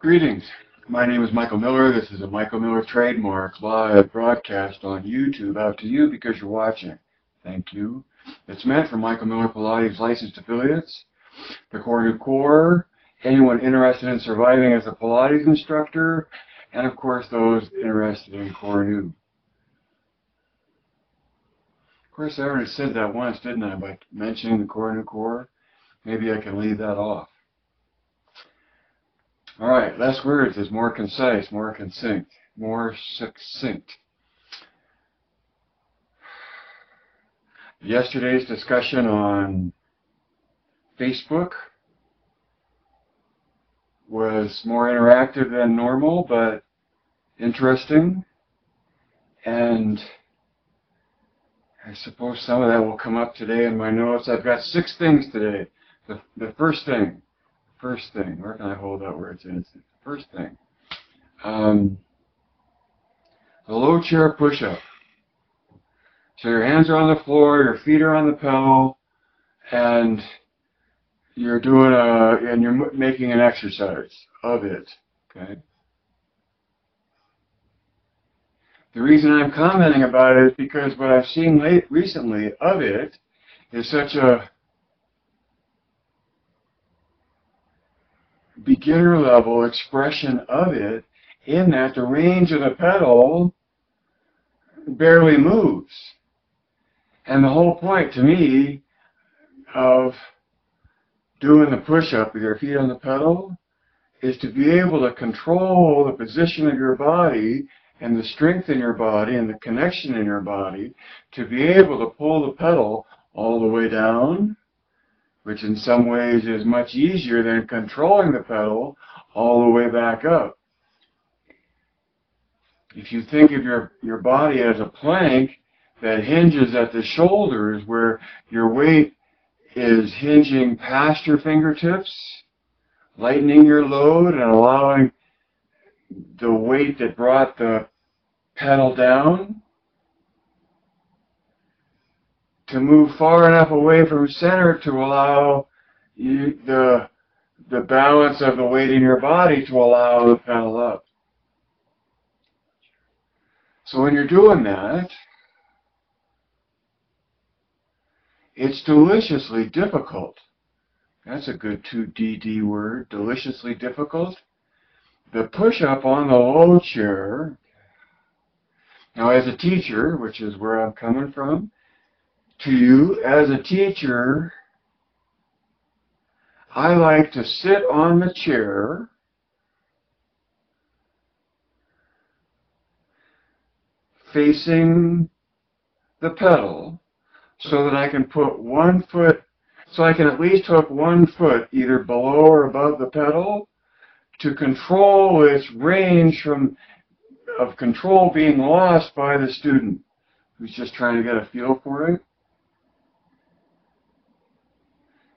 Greetings. My name is Michael Miller. This is a Michael Miller trademark live broadcast on YouTube out to you because you're watching. Thank you. It's meant for Michael Miller Pilates licensed affiliates, the Core New Core, anyone interested in surviving as a Pilates instructor, and of course those interested in Core New. Of course, I already said that once, didn't I, by mentioning the Core New Core? Maybe I can leave that off. All right, less words is more concise, more succinct. Yesterday's discussion on Facebook was more interactive than normal, but interesting. And I suppose some of that will come up today in my notes. I've got 6 things today. The first thing, where can I hold out where it's innocent? First thing, the low chair push-up. So your hands are on the floor, your feet are on the pedal, and you're doing you're making an exercise of it. Okay. The reason I'm commenting about it is because what I've seen recently of it is such a beginner level expression of it, in that the range of the pedal barely moves. And the whole point to me of doing the push-up with your feet on the pedal is to be able to control the position of your body and the strength in your body and the connection in your body to be able to pull the pedal all the way down, which in some ways is much easier than controlling the pedal all the way back up. If you think of your body as a plank that hinges at the shoulders, where your weight is hinging past your fingertips, lightening your load and allowing the weight that brought the pedal down to move far enough away from center to allow the balance of the weight in your body to allow the pedal up. So when you're doing that, it's deliciously difficult. That's a good 2DD word, deliciously difficult. The push-up on the low chair. Now, as a teacher, which is where I'm coming from, to you, as a teacher, I like to sit on the chair facing the pedal so that I can put one foot, so I can at least hook one foot either below or above the pedal to control its range of control being lost by the student who's just trying to get a feel for it.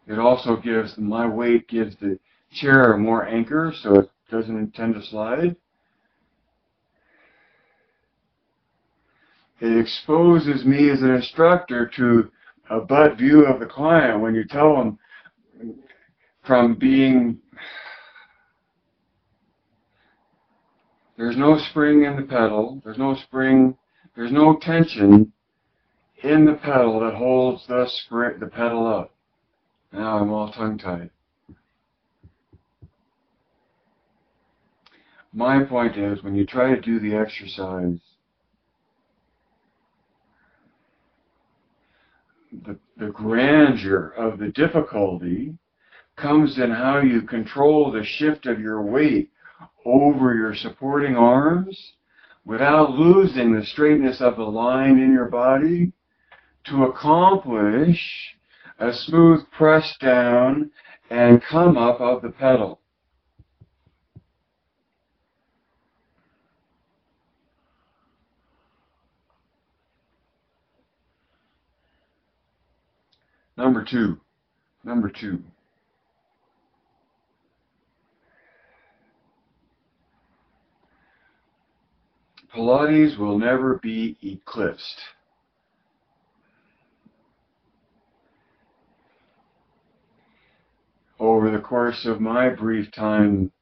It also gives, my weight gives the chair more anchor so it doesn't tend to slide. It exposes me as an instructor to a butt view of the client when you tell them from being, there's no spring in the pedal, there's no spring, there's no tension in the pedal that holds the pedal up. Now I'm all tongue-tied. My point is, when you try to do the exercise, the grandeur of the difficulty comes in how you control the shift of your weight over your supporting arms without losing the straightness of the line in your body to accomplish a smooth press down and come up of the pedal. Number two. Pilates will never be eclipsed. Over the course of my brief time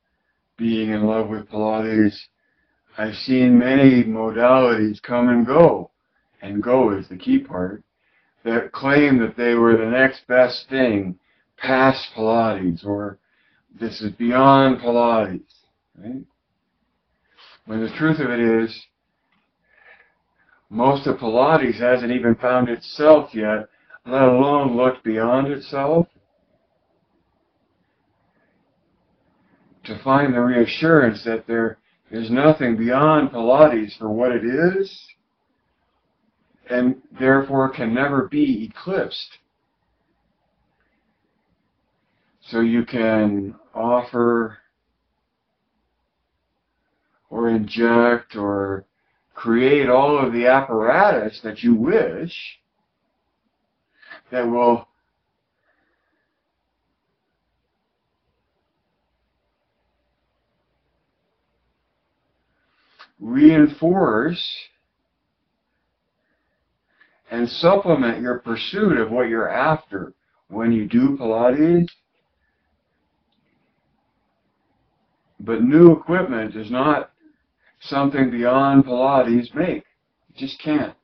being in love with Pilates, I've seen many modalities come and go is the key part, that claim that they were the next best thing past Pilates, or this is beyond Pilates, right? When the truth of it is, most of Pilates hasn't even found itself yet, let alone looked beyond itself to find the reassurance that there is nothing beyond Pilates for what it is, and therefore can never be eclipsed. So you can offer or inject or create all of the apparatus that you wish that will reinforce and supplement your pursuit of what you're after when you do Pilates. But new equipment is not something beyond Pilates make. You just can't.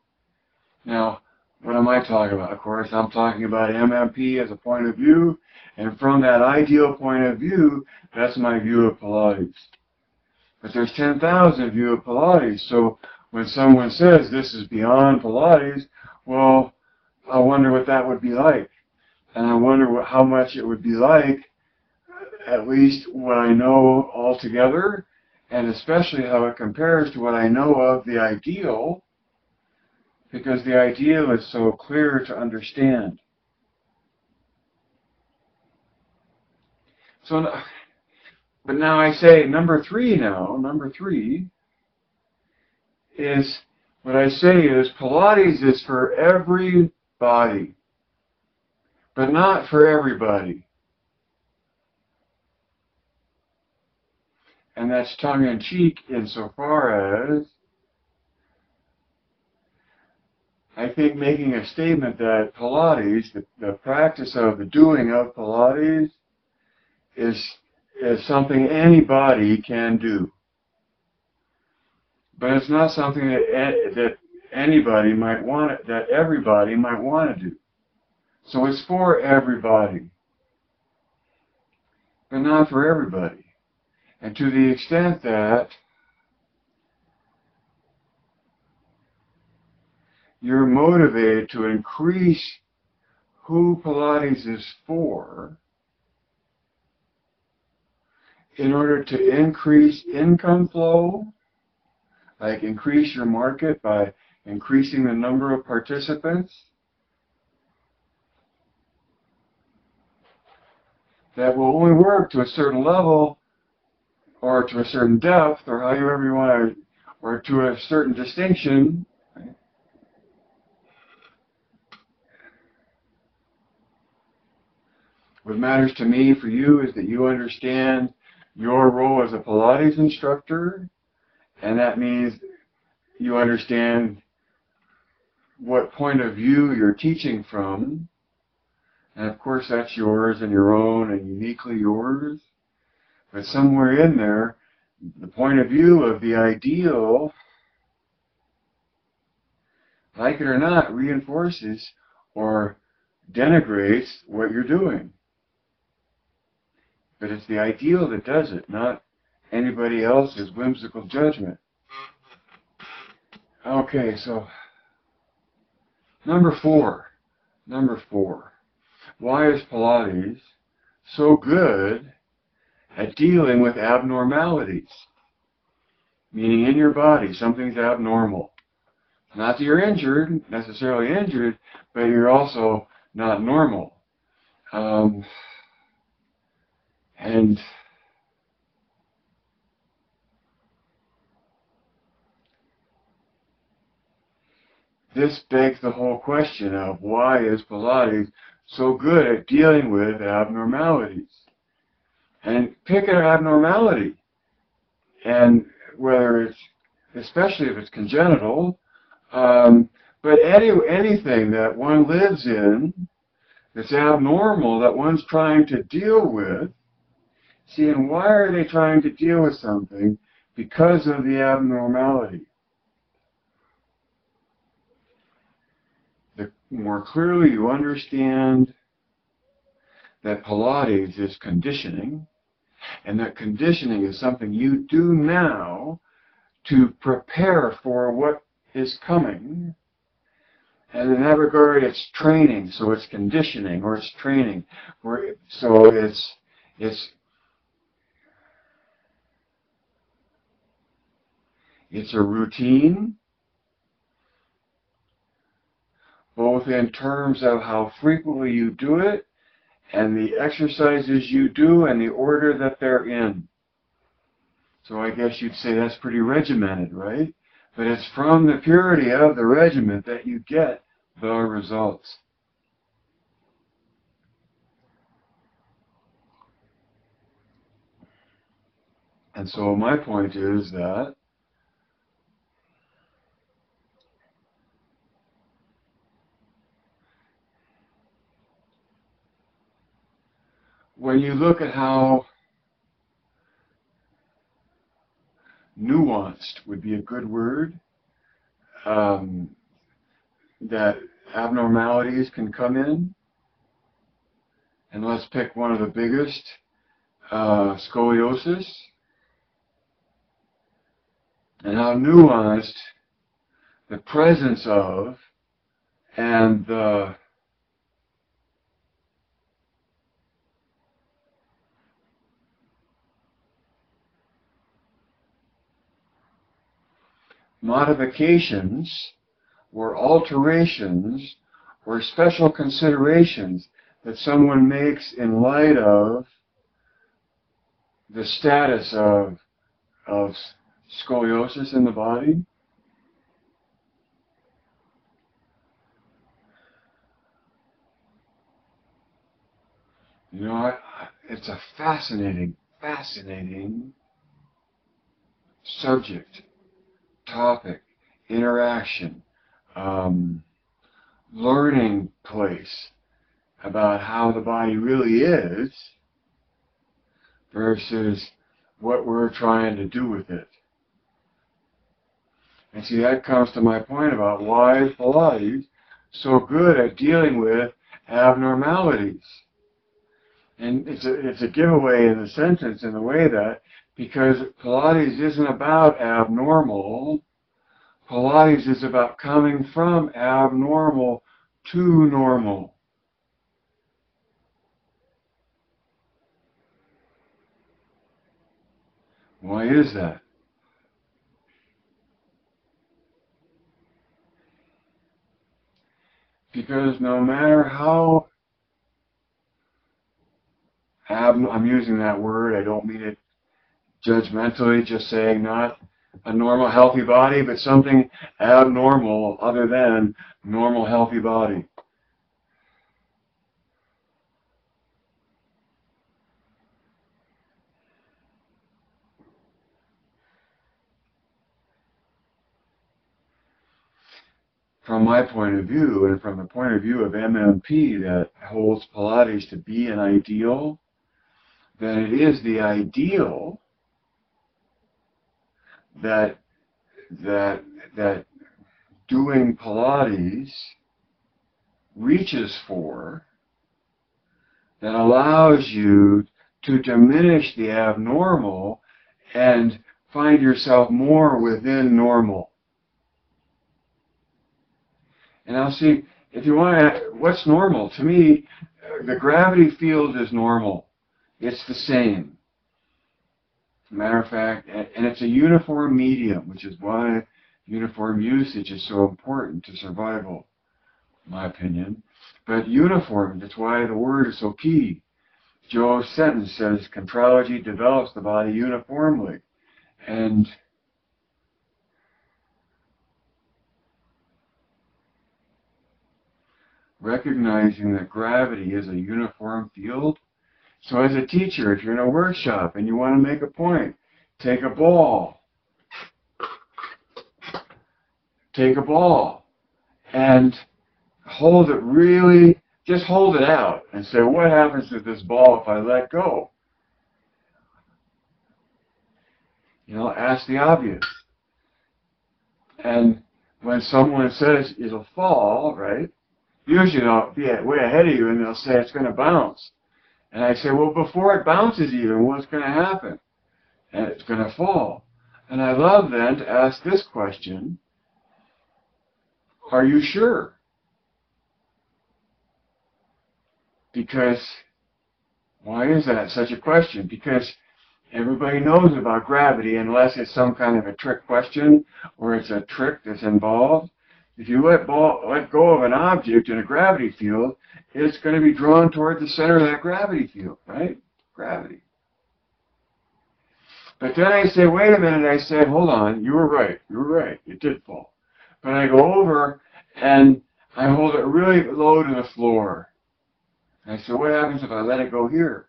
Now, what am I talking about? Of course, I'm talking about MMP as a point of view, and from that ideal point of view, that's my view of Pilates. But there's 10,000 view of Pilates, so when someone says this is beyond Pilates, well, I wonder what that would be like. And I wonder how much it would be like, at least what I know altogether, and especially how it compares to what I know of the ideal, because the ideal is so clear to understand. So, but now I say number three is, what I say is Pilates is for everybody, but not for everybody. And that's tongue-in-cheek insofar as I think making a statement that Pilates, the practice of the doing of Pilates, is something anybody can do. But it's not something that anybody might want, that everybody might want to do. So it's for everybody, but not for everybody. And to the extent that you're motivated to increase who Pilates is for in order to increase income flow, like increase your market by increasing the number of participants, that will only work to a certain level or to a certain depth, or however you want to, or to a certain distinction. Right? What matters to me for you is that you understand your role as a Pilates instructor, and that means you understand what point of view you're teaching from, and of course that's yours and your own and uniquely yours. But somewhere in there, the point of view of the ideal, like it or not, reinforces or denigrates what you're doing. But it's the ideal that does it, not anybody else's whimsical judgment. Okay, so number four. Why is Pilates so good at dealing with abnormalities? Meaning in your body, something's abnormal. Not that you're injured, necessarily injured, but you're also not normal. And this begs the whole question of why is Pilates so good at dealing with abnormalities? And pick an abnormality, and whether it's, especially if it's congenital, but anything that one lives in that's abnormal, that one's trying to deal with, See, and why are they trying to deal with something? Because of the abnormality. The more clearly you understand that Pilates is conditioning, and that conditioning is something you do now to prepare for what is coming. And in that regard, it's training, so it's conditioning, or it's training. So it's a routine, both in terms of how frequently you do it, and the exercises you do, and the order that they're in. So I guess you'd say that's pretty regimented, right? But it's from the purity of the regiment that you get the results. And so my point is that when you look at how nuanced would be a good word, that abnormalities can come in, and let's pick one of the biggest, scoliosis, and how nuanced the presence of and the modifications or alterations or special considerations that someone makes in light of the status of scoliosis in the body. You know, it's a fascinating subject, topic, interaction, learning place about how the body really is versus what we're trying to do with it. And see, that comes to my point about why is Pilates so good at dealing with abnormalities. And it's a giveaway in the sentence in the way that, because Pilates isn't about abnormal, Pilates is about coming from abnormal to normal. Why is that? Because no matter how I'm using that word, I don't mean it judgmentally, just saying not a normal healthy body, but something abnormal other than normal healthy body. From my point of view, and from the point of view of MMP that holds Pilates to be an ideal, then it is the ideal that doing Pilates reaches for, that allows you to diminish the abnormal and find yourself more within normal. And I'll see, if you want to, what's normal? To me, the gravity field is normal. It's the same. Matter of fact, and it's a uniform medium, which is why uniform usage is so important to survival, in my opinion. But uniform, that's why the word is so key. Joe's sentence says, "Contrology develops the body uniformly." And recognizing that gravity is a uniform field. So as a teacher, if you're in a workshop and you want to make a point, take a ball and hold it really, just hold it out and say, what happens to this ball if I let go? You know, ask the obvious. And when someone says it'll fall, right, usually they'll be way ahead of you and they'll say it's going to bounce. And I say, well, before it bounces even, what's going to happen? And it's going to fall. And I love then to ask this question, are you sure? Because, why is that such a question? Because everybody knows about gravity unless it's some kind of a trick question or it's a trick that's involved. If you let go of an object in a gravity field, it's going to be drawn toward the center of that gravity field, right? Gravity. But then I say, wait a minute, I say, hold on, you were right, it did fall. But I go over and I hold it really low to the floor. And I say, what happens if I let it go here?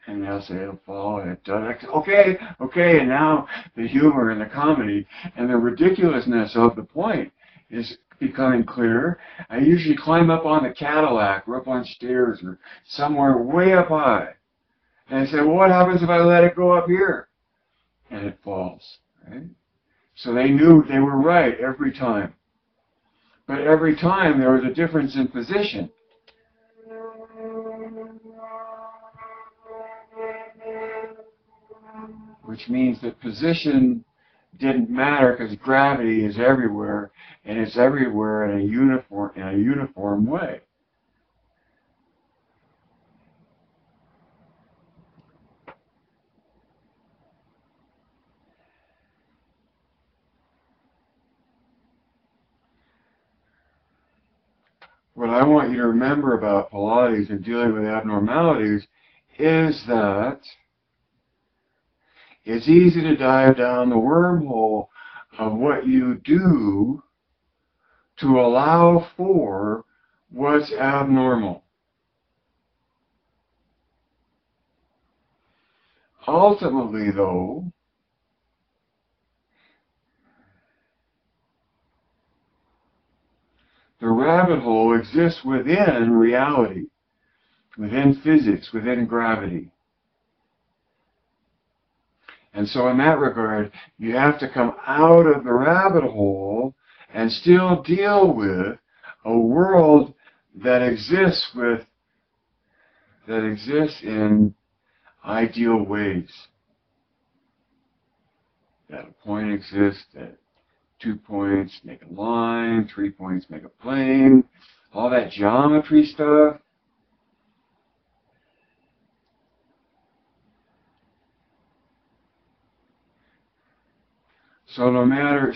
And they'll say it'll fall, and it does. Okay, and now the humor and the comedy and the ridiculousness of the point is becoming clear. I usually climb up on the Cadillac or up on stairs or somewhere way up high. And I say, well, what happens if I let it go up here? And it falls, right? So they knew they were right every time. But every time there was a difference in position. Which means that position didn't matter because gravity is everywhere, and it's everywhere in a uniform way. What I want you to remember about Pilates and dealing with abnormalities is that it's easy to dive down the wormhole of what you do to allow for what's abnormal. Ultimately, though, the rabbit hole exists within reality, within physics, within gravity. And so in that regard, you have to come out of the rabbit hole and still deal with a world that exists in ideal ways. That a point exists, that 2 points make a line, 3 points make a plane, all that geometry stuff. So no matter,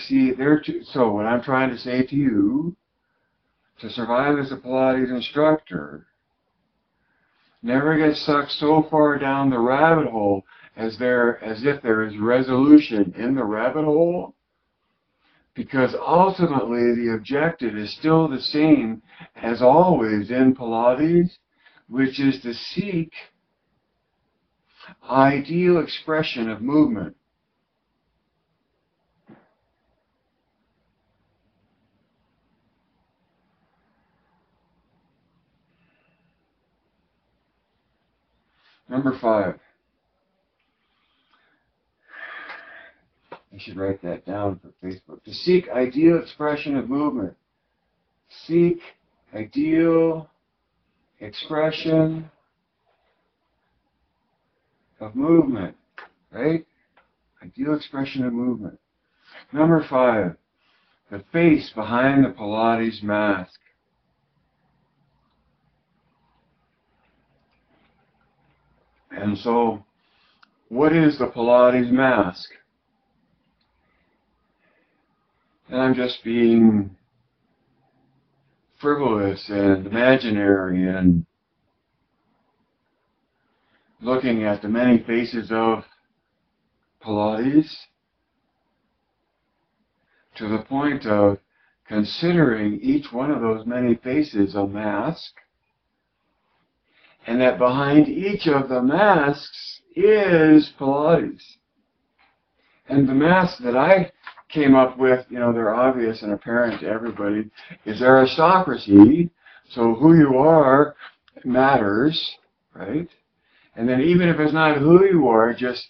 so what I'm trying to say to you, to survive as a Pilates instructor, never get sucked so far down the rabbit hole as if there is resolution in the rabbit hole, because ultimately the objective is still the same as always in Pilates, which is to seek ideal expression of movement. Number 5. I should write that down for Facebook. To seek ideal expression of movement. Seek ideal expression of movement. Right? Ideal expression of movement. Number 5. The face behind the Pilates mask. And so, what is the Pilates mask? And I'm just being frivolous and imaginary and looking at the many faces of Pilates to the point of considering each one of those many faces a mask, and that behind each of the masks is Pilates. And the mask that I came up with, they're obvious and apparent to everybody, is aristocracy. So who you are matters, right? And then even if it's not who you are, just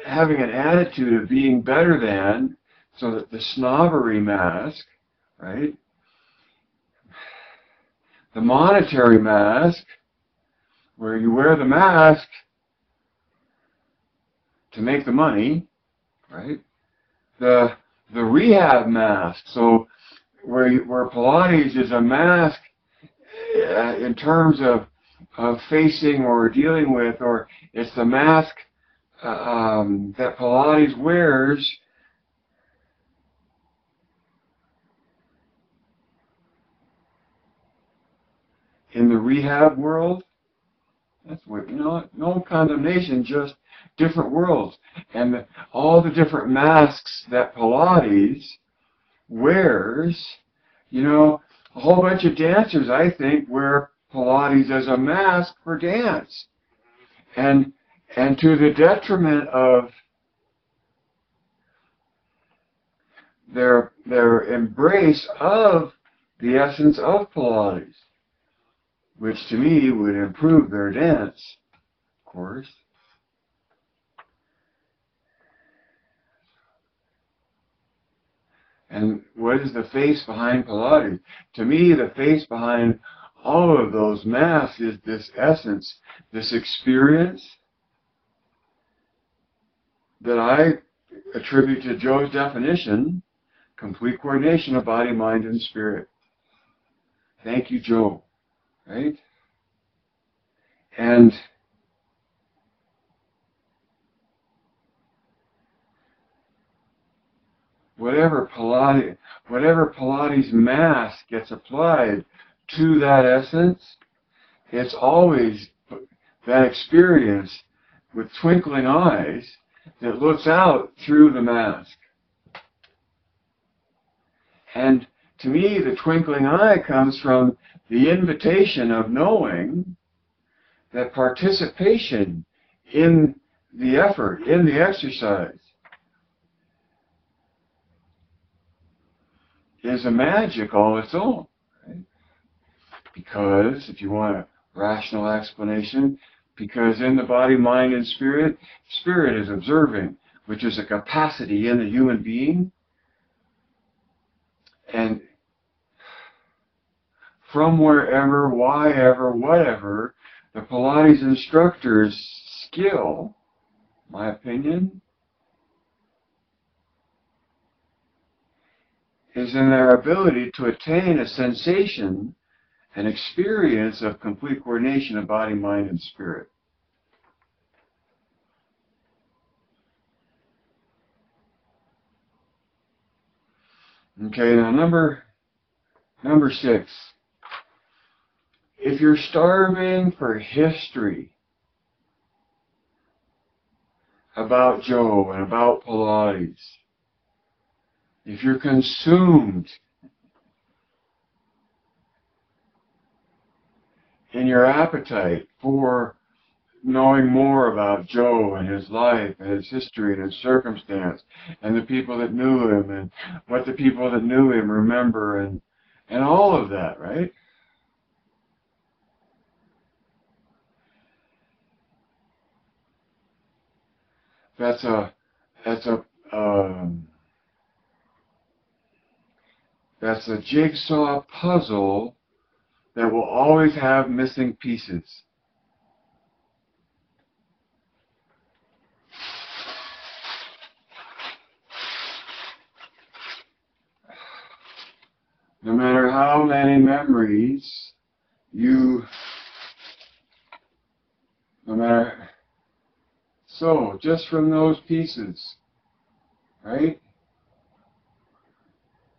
having an attitude of being better than, so that the snobbery mask, right? The monetary mask, where you wear the mask to make the money, right? The rehab mask, so where Pilates is a mask in terms of facing or dealing with, or it's the mask that Pilates wears in the rehab world. That's what, no condemnation, just different worlds. And all the different masks that Pilates wears, a whole bunch of dancers, I think, wear Pilates as a mask for dance. And to the detriment of their embrace of the essence of Pilates, which to me would improve their dance, of course. And what is the face behind Pilates? To me, the face behind all of those masks is this essence, this experience that I attribute to Joe's definition: complete coordination of body, mind, and spirit. Thank you, Joe. Right? And whatever Pilates mask gets applied to that essence, it's always that experience with twinkling eyes that looks out through the mask. And to me, the twinkling eye comes from the invitation of knowing that participation in the effort, in the exercise, is a magic all its own. Right? Because, if you want a rational explanation, because in the body, mind, and spirit, spirit is observing, which is a capacity in the human being. And from wherever, whyever, whatever, the Pilates instructor's skill, my opinion, is in their ability to attain a sensation, an experience of complete coordination of body, mind, and spirit. Okay, now number 6. If you're starving for history about Joe and about Pilates, if you're consumed in your appetite for knowing more about Joe and his life and his history and his circumstance and the people that knew him and what the people that knew him remember and all of that, right? That's a jigsaw puzzle that will always have missing pieces. No matter how many memories so just from those pieces, right?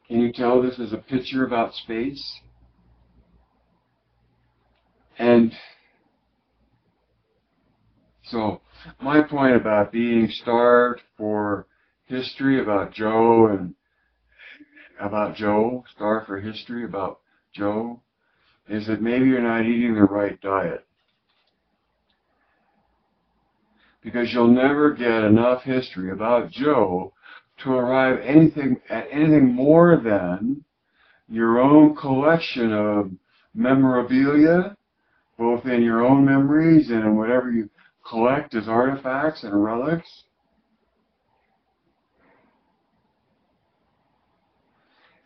Can you tell this is a picture about space? And so my point about being starved for history about Joe and starved for history about Joe, is that maybe you're not eating the right diet. Because you'll never get enough history about Joe to arrive at anything more than your own collection of memorabilia, both in your own memories and in whatever you collect as artifacts and relics.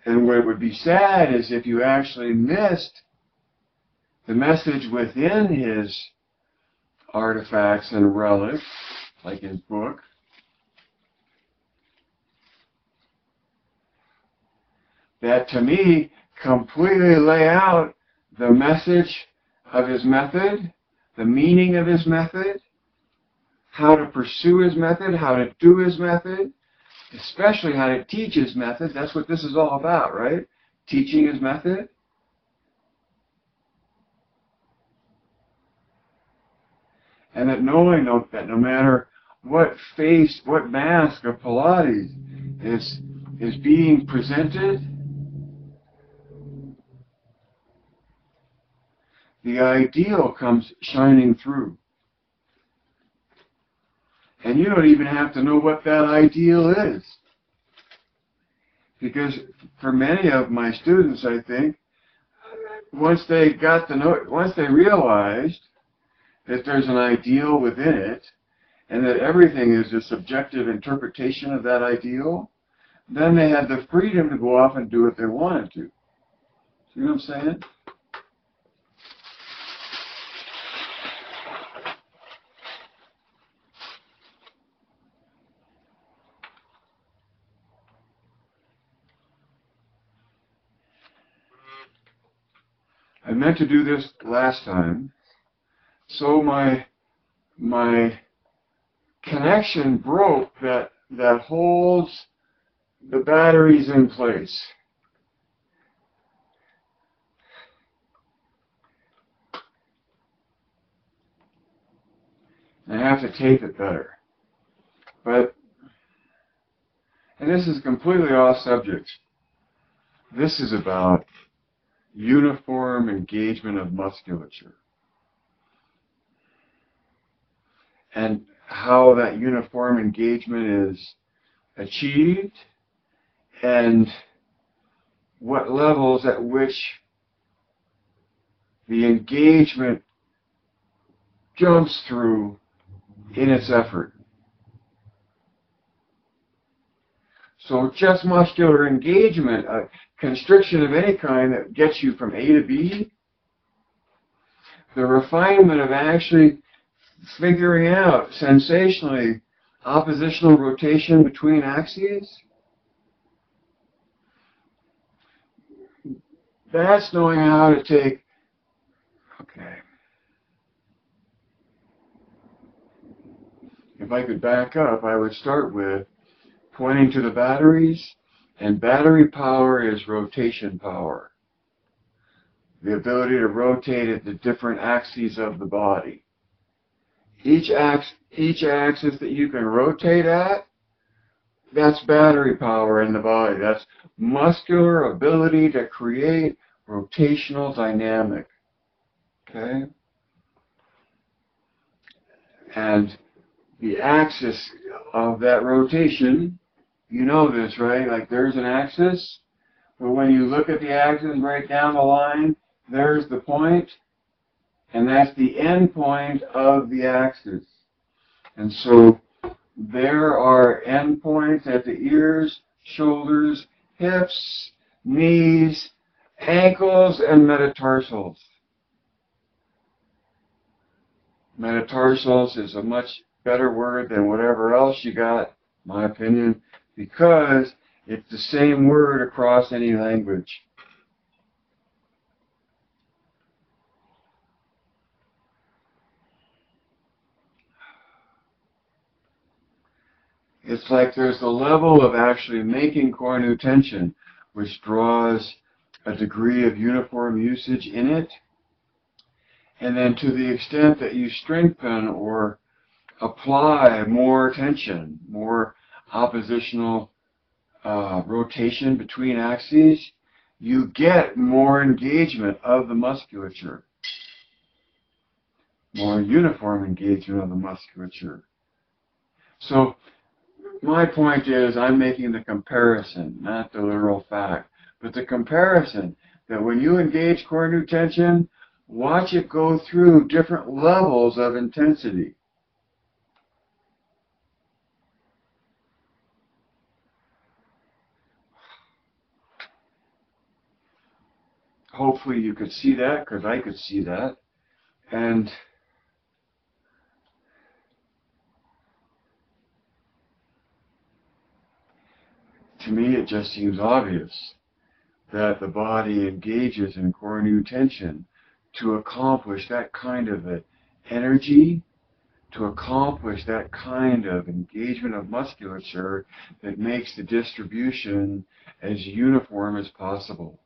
And what would be sad is if you actually missed the message within his artifacts and relics, like his book, that to me completely lay out the message of his method, the meaning of his method, how to pursue his method, how to do his method, especially how to teach his method. That's what this is all about, right? Teaching his method. And that knowing that no matter what face, what mask of Pilates is being presented, the ideal comes shining through. And you don't even have to know what that ideal is. Because for many of my students, I think, once they realized that there's an ideal within it, and that everything is a subjective interpretation of that ideal, then they had the freedom to go off and do what they wanted to. See what I'm saying? I meant to do this last time, so my connection broke that holds the batteries in place. I have to tape it better. But, and this is completely off subject. This is about uniform engagement of musculature. And how that uniform engagement is achieved, and what levels at which the engagement jumps through in its effort. So just muscular engagement, a constriction of any kind that gets you from A to B, the refinement of actually figuring out sensationally oppositional rotation between axes, that's knowing how to take, okay. If I could back up, I would start with pointing to the batteries, and battery power is rotation power. The ability to rotate at the different axes of the body. Each axis that you can rotate at, that's battery power in the body. That's muscular ability to create rotational dynamic. Okay? And the axis of that rotation, you know this, right? Like there's an axis, but when you look at the axis right down the line, there's the point, and that's the end point of the axis. And so there are end points at the ears, shoulders, hips, knees, ankles, and metatarsals. Metatarsals is a much better word than whatever else you got, in my opinion, because it's the same word across any language. It's like there's the level of actually making core new tension, which draws a degree of uniform usage in it. And then to the extent that you strengthen or apply more tension, more oppositional rotation between axes, you get more engagement of the musculature, more uniform engagement of the musculature. So my point is, I'm making the comparison, not the literal fact, but the comparison that when you engage core new tension, watch it go through different levels of intensity. hopefully you could see that, because I could see that. And to me, it just seems obvious that the body engages in core new tension to accomplish that kind of energy, to accomplish that kind of engagement of musculature that makes the distribution as uniform as possible.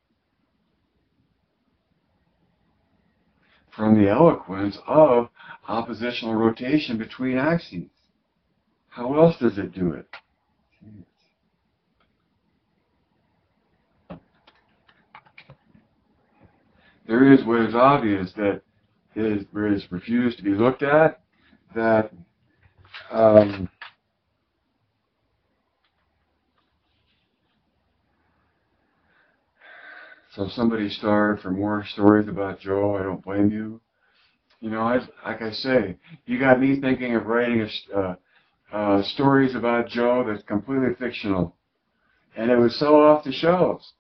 From the eloquence of oppositional rotation between axes. How else does it do it? There is what is obvious that is refused to be looked at, that so if somebody starved for more stories about Joe, I don't blame you. You know, like I say, you got me thinking of writing stories about Joe that's completely fictional. And it was so off the shelves.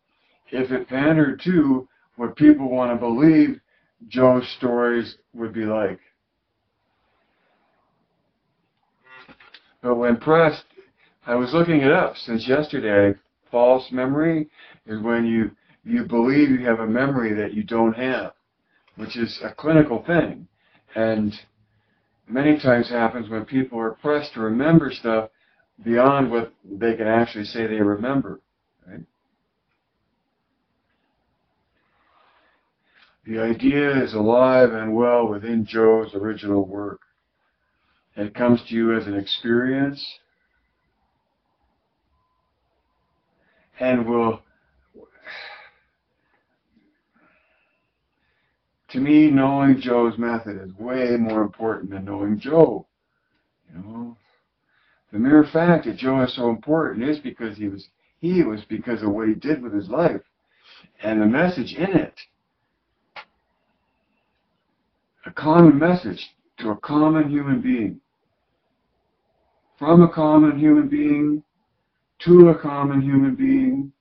If it pandered to what people want to believe Joe's stories would be like. But when pressed, I was looking it up since yesterday. False memory is when you believe you have a memory that you don't have, which is a clinical thing. And many times happens when people are pressed to remember stuff beyond what they can actually say they remember. Right? The idea is alive and well within Joe's original work. It comes to you as an experience and will, to me, knowing Joe's method is way more important than knowing Joe. You know, the mere fact that Joe is so important is because he was because of what he did with his life and the message in it. A common message to a common human being. From a common human being to a common human being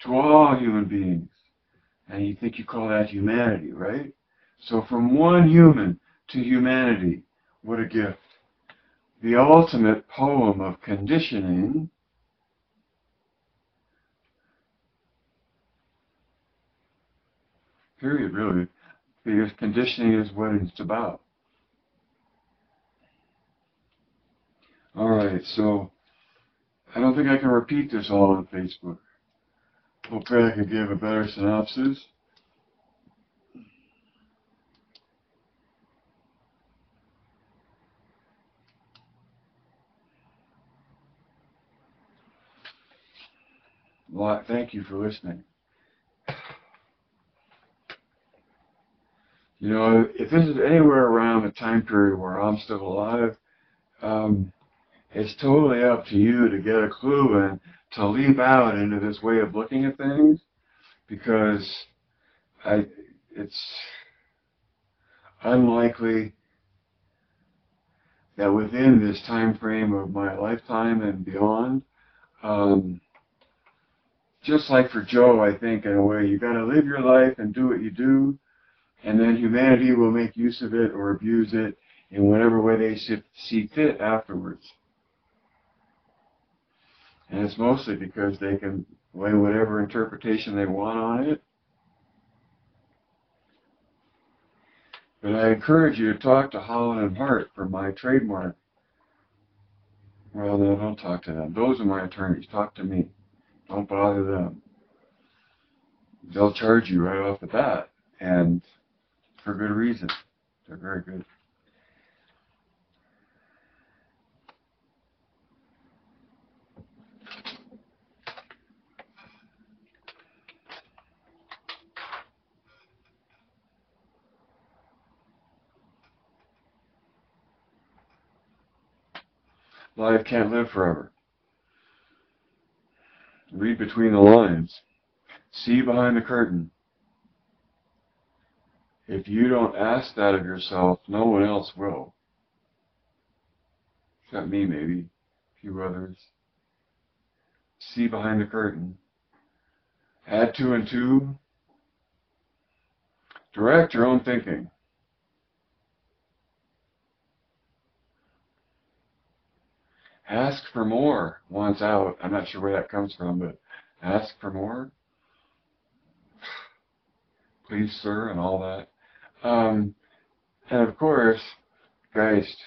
to all human beings. And you think you call that humanity, right? So from one human to humanity, what a gift. The ultimate poem of conditioning. Period, really. Because conditioning is what it's about. Alright, so I don't think I can repeat this all on Facebook. Hopefully I can give a better synopsis. Thank you for listening. You know, if this is anywhere around the time period where I'm still alive, it's totally up to you to get a clue and to leap out into this way of looking at things, because it's unlikely that within this time frame of my lifetime and beyond, just like for Joe, I think in a way you got to live your life and do what you do, and then humanity will make use of it or abuse it in whatever way they see fit afterwards. And it's mostly because they can lay whatever interpretation they want on it. But I encourage you to talk to Holland and Hart for my trademark. Well, no, don't talk to them. Those are my attorneys. Talk to me. Don't bother them. They'll charge you right off the bat, and for good reason. They're very good. Life can't live forever. Read between the lines. See behind the curtain. If you don't ask that of yourself, no one else will. Except me, maybe. A few others. See behind the curtain. Add 2 and 2. Direct your own thinking. Ask for more wants out. I'm not sure where that comes from, but ask for more. Please, sir, and all that. And of course, Geist